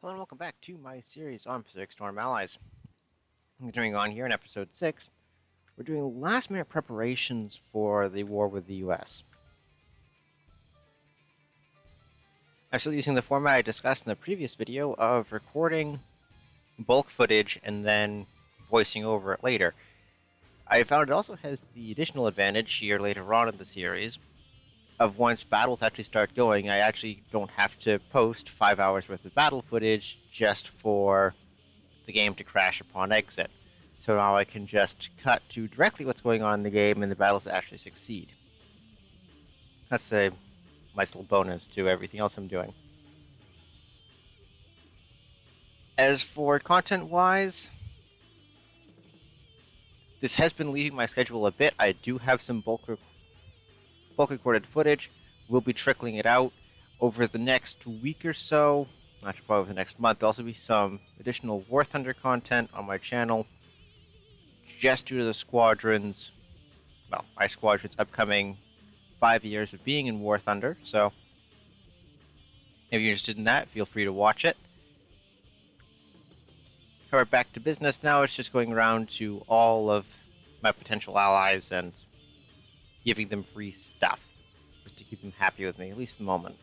Hello and welcome back to my series on Pacific Storm Allies. Continuing on here in episode 6, we're doing last minute preparations for the war with the US. I'm still using the format I discussed in the previous video of recording bulk footage and then voicing over it later. I found it also has the additional advantage here later on in the series of once battles actually start going, I actually don't have to post 5 hours worth of battle footage just for the game to crash upon exit. So now I can just cut to directly what's going on in the game and the battles actually succeed. That's a nice little bonus to everything else I'm doing. As for content-wise, this has been leaving my schedule a bit. I do have some bulk recorded footage. We'll be trickling it out over the next week or so. Actually, probably over the next month. There'll also be some additional War Thunder content on my channel, just due to the squadrons, well, my squadron's upcoming 5 years of being in War Thunder. So, if you're interested in that, feel free to watch it. However, back to business now. It's just going around to all of my potential allies and giving them free stuff, just to keep them happy with me, at least for the moment.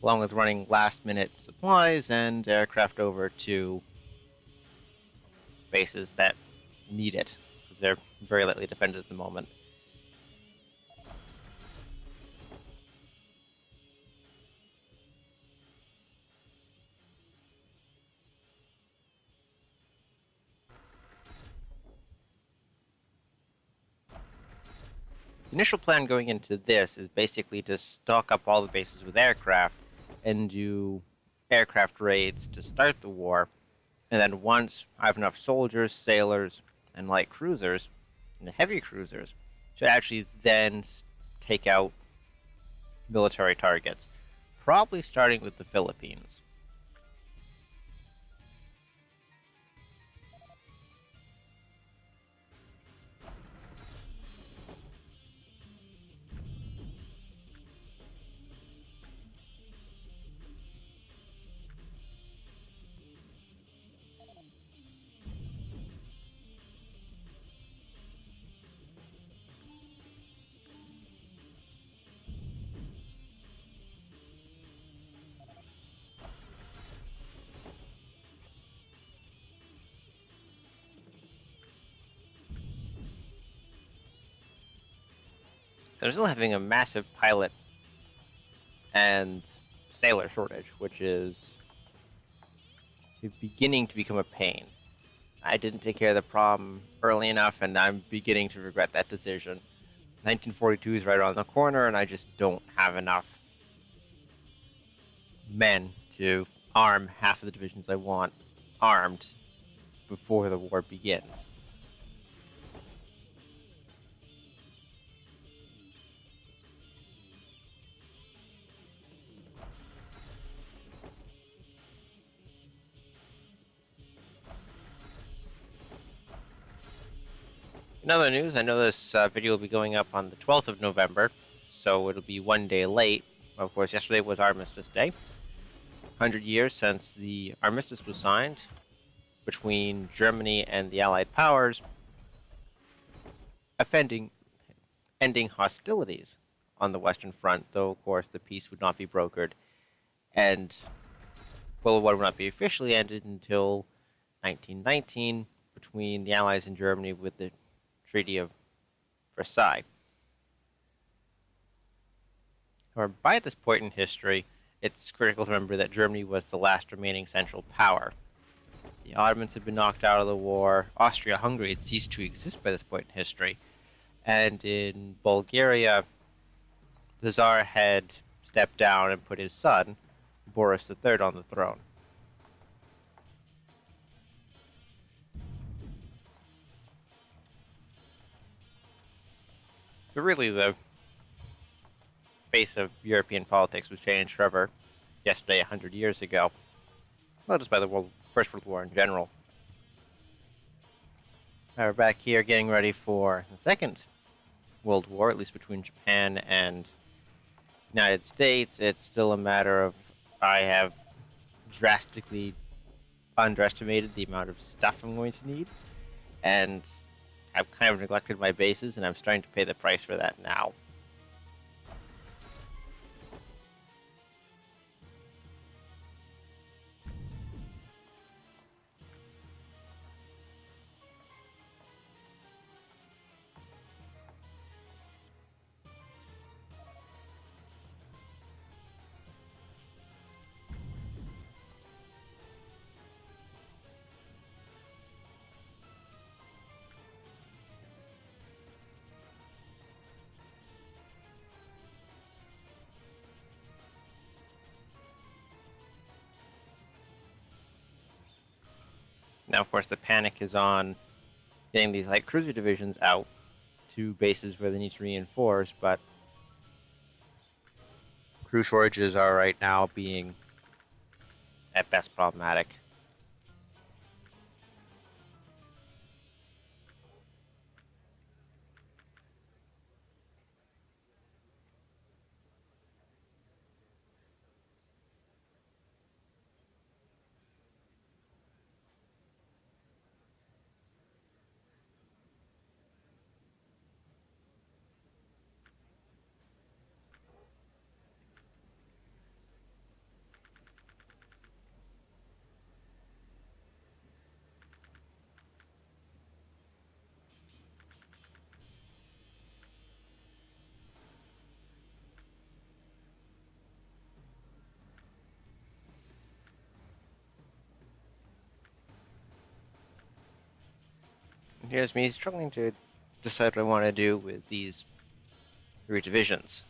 Along with running last-minute supplies and aircraft over to bases that need it, because they're very lightly defended at the moment. The initial plan going into this is basically to stock up all the bases with aircraft and do aircraft raids to start the war. And then once I have enough soldiers, sailors, and light cruisers, and heavy cruisers, to actually then take out military targets. Probably starting with the Philippines. They're still having a massive pilot and sailor shortage, which is beginning to become a pain. I didn't take care of the problem early enough, and I'm beginning to regret that decision. 1942 is right around the corner, and I just don't have enough men to arm half of the divisions I want armed before the war begins. In other news, I know this video will be going up on the 12th of November, so it'll be one day late. Of course, yesterday was Armistice Day. 100 years since the armistice was signed between Germany and the Allied powers, ending hostilities on the Western Front, though, of course, the peace would not be brokered, and World War I would not be officially ended until 1919 between the Allies and Germany with the Treaty of Versailles. However, by this point in history, it's critical to remember that Germany was the last remaining Central Power. The Ottomans had been knocked out of the war, Austria-Hungary had ceased to exist by this point in history, and in Bulgaria, the Tsar had stepped down and put his son, Boris III, on the throne. So really, the face of European politics was changed forever yesterday, 100 years ago. Well, just by the First World War in general. Now we're back here getting ready for the Second World War, at least between Japan and United States, it's still a matter of I have drastically underestimated the amount of stuff I'm going to need, and I've kind of neglected my bases, and I'm starting to pay the price for that now. Now, of course, the panic is on getting these light cruiser divisions out to bases where they need to reinforce, but crew shortages are right now being, at best, problematic. And here's me struggling to decide what I want to do with these 3 divisions.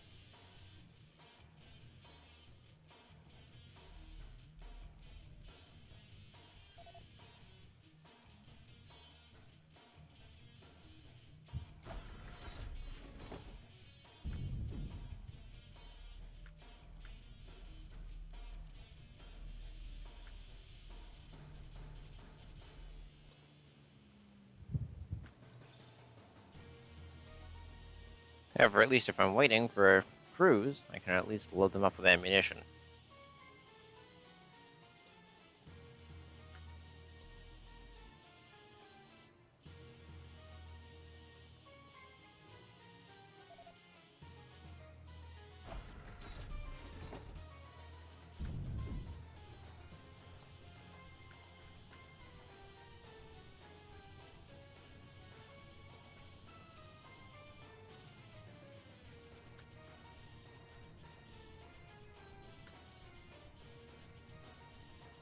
However, at least if I'm waiting for crews, I can at least load them up with ammunition.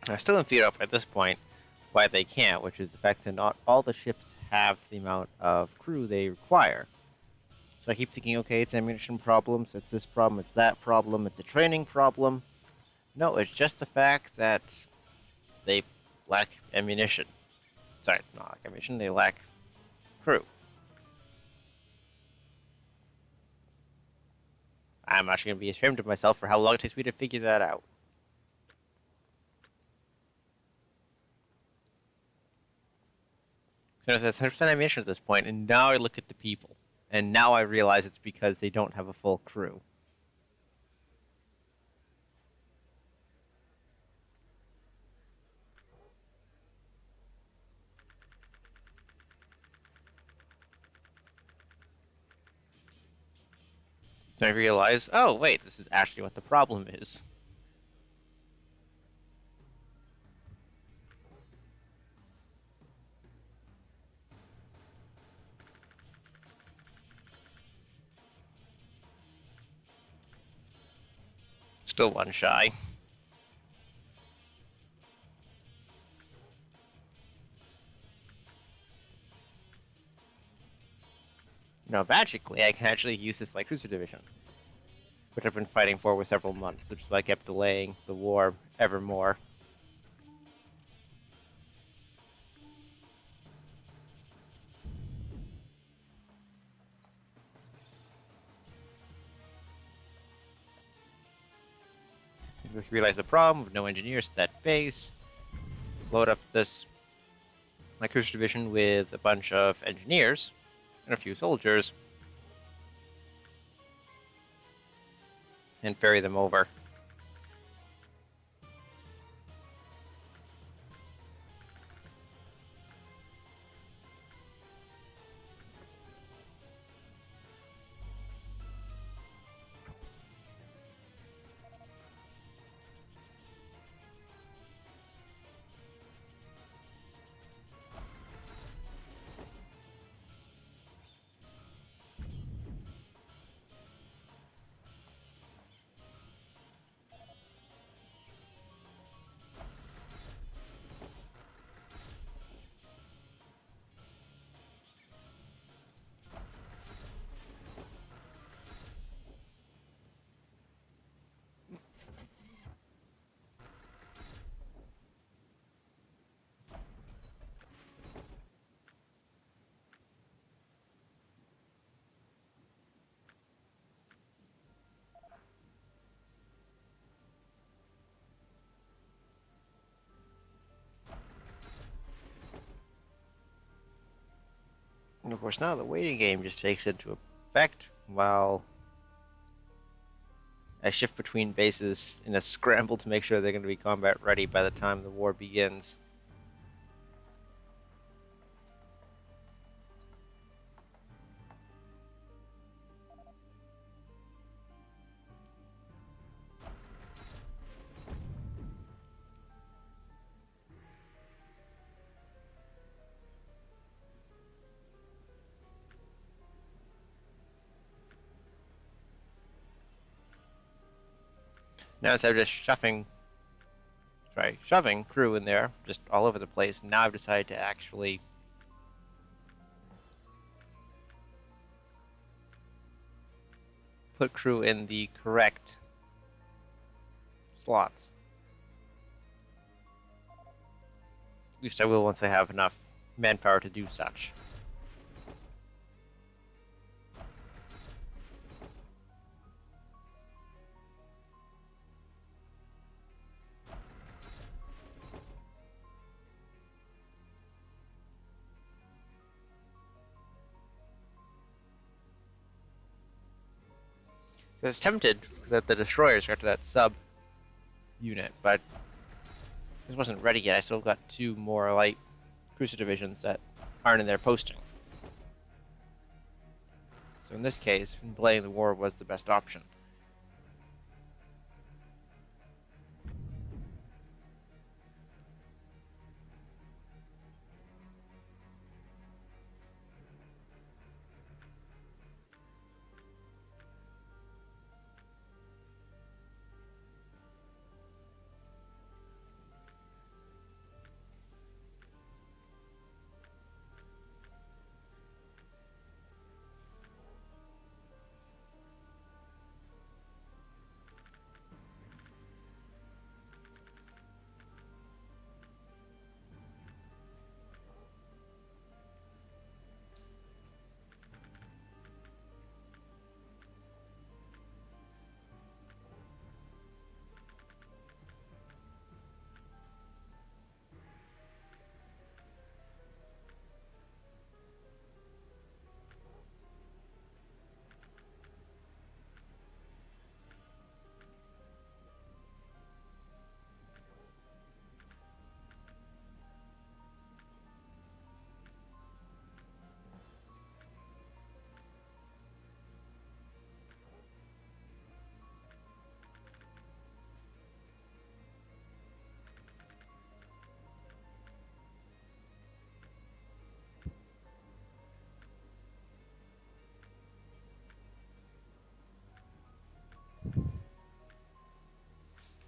I still haven't figured out at this point why they can't, which is the fact that not all the ships have the amount of crew they require. So I keep thinking, okay, it's ammunition problems, it's this problem, it's that problem, it's a training problem. No, it's just the fact that they lack ammunition. Sorry, not lack ammunition, they lack crew. I'm actually going to be ashamed of myself for how long it takes me to figure that out. So it says 100% ammunition at this point, and now I look at the people. And now I realize it's because they don't have a full crew. So I realize, oh wait, this is actually what the problem is. Still one shy. Now, magically, I can actually use this light cruiser division, which I've been fighting for several months, which is why I kept delaying the war ever more. We realize the problem with no engineers at that base. Load up this light cruiser division with a bunch of engineers and a few soldiers. and ferry them over. And of course, now the waiting game just takes into effect while I shift between bases in a scramble to make sure they're going to be combat ready by the time the war begins. Now instead of just shoving crew in there, just all over the place, now I've decided to actually put crew in the correct slots. At least I will once I have enough manpower to do such. I was tempted that the destroyers got to that sub unit, but this wasn't ready yet. I still got 2 more light cruiser divisions that aren't in their postings. So in this case, delaying the war was the best option.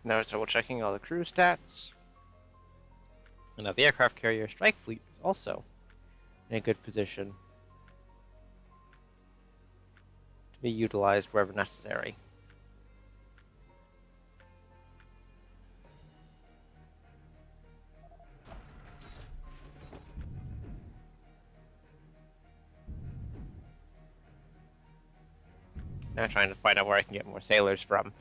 Now it's double checking all the crew stats. And now the aircraft carrier strike fleet is also in a good position to be utilized wherever necessary. Now trying to find out where I can get more sailors from.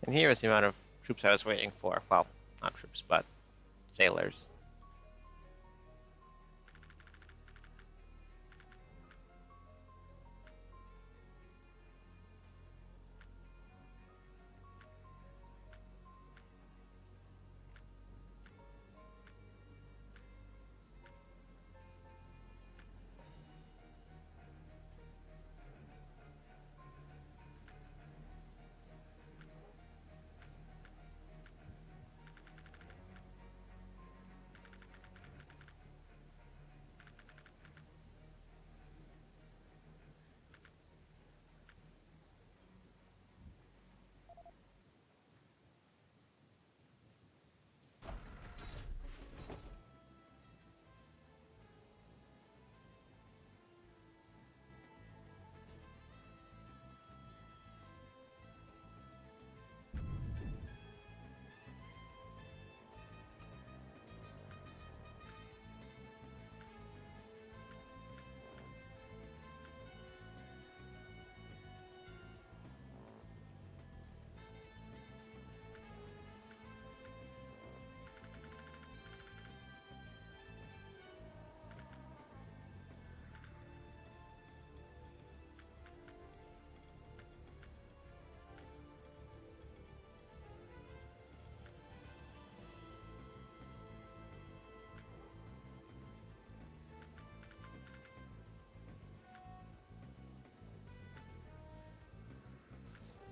And here is the amount of troops I was waiting for. Well, not troops, but sailors.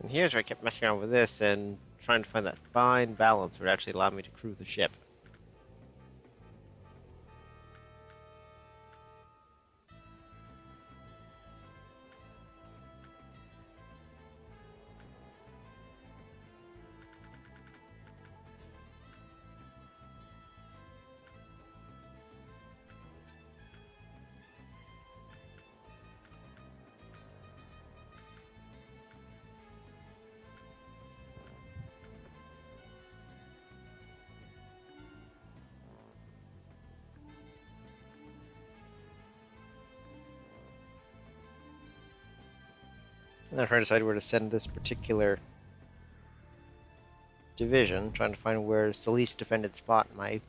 And here's where I kept messing around with this and trying to find that fine balance where it actually allowed me to crew the ship. And then trying to decide where to send this particular division, trying to find where's the least defended spot in my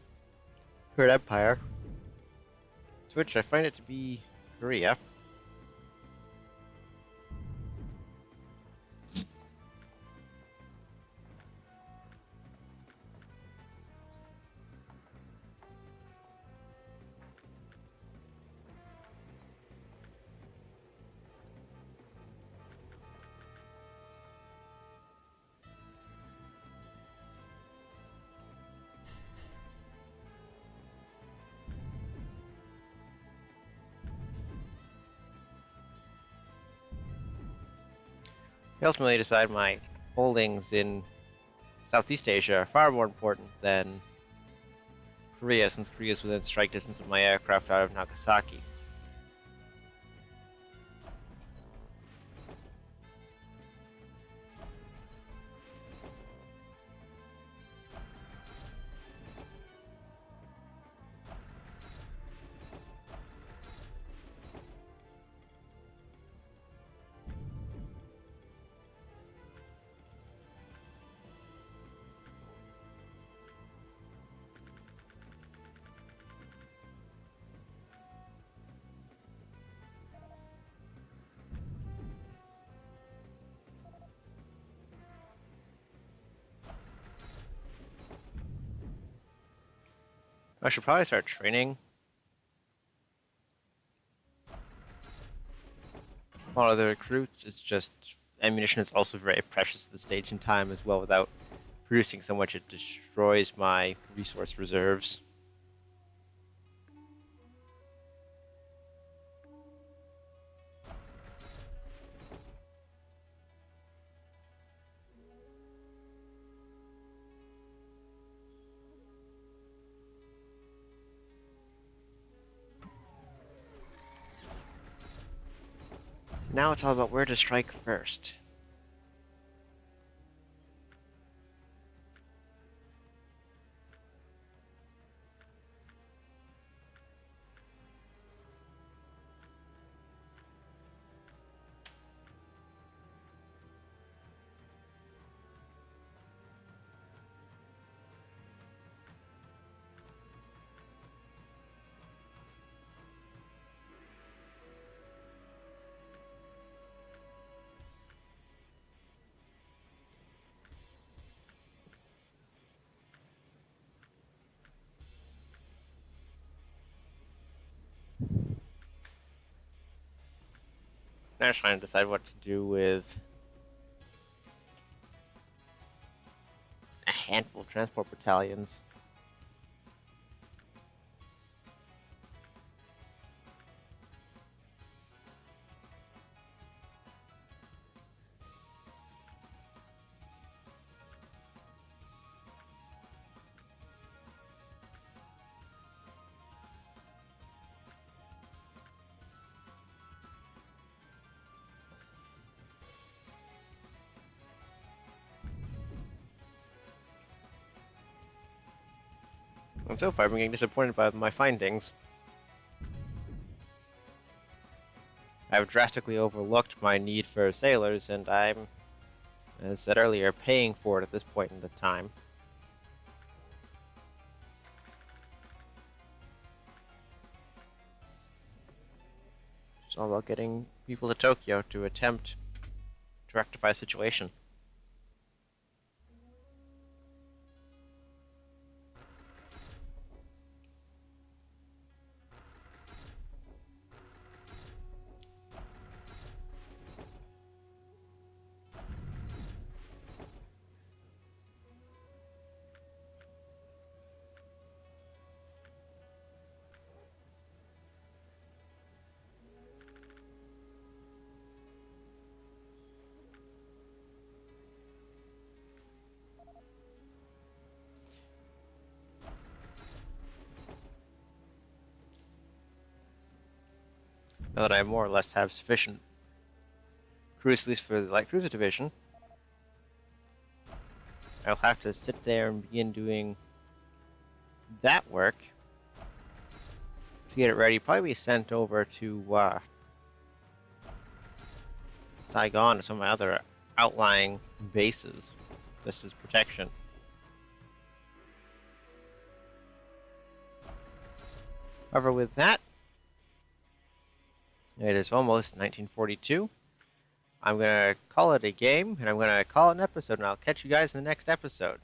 current empire. To which I find it to be Korea. I ultimately decide my holdings in Southeast Asia are far more important than Korea, since Korea is within strike distance of my aircraft out of Nagasaki. I should probably start training all of the recruits. It's just ammunition is also very precious at this stage in time as well. Without producing so much, it destroys my resource reserves. Now it's all about where to strike first. Now I'm trying to decide what to do with a handful of transport battalions. And so far, I've been getting disappointed by my findings. I've drastically overlooked my need for sailors, and I'm, as said earlier, paying for it at this point in the time. It's all about getting people to Tokyo to attempt to rectify the situation. Now that I more or less have sufficient crews, at least for the light cruiser division, I'll have to sit there and begin doing that work to get it ready. Probably be sent over to Saigon or some of my other outlying bases. This is protection. However, with that, it is almost 1942. I'm going to call it a game, and I'm going to call it an episode, and I'll catch you guys in the next episode.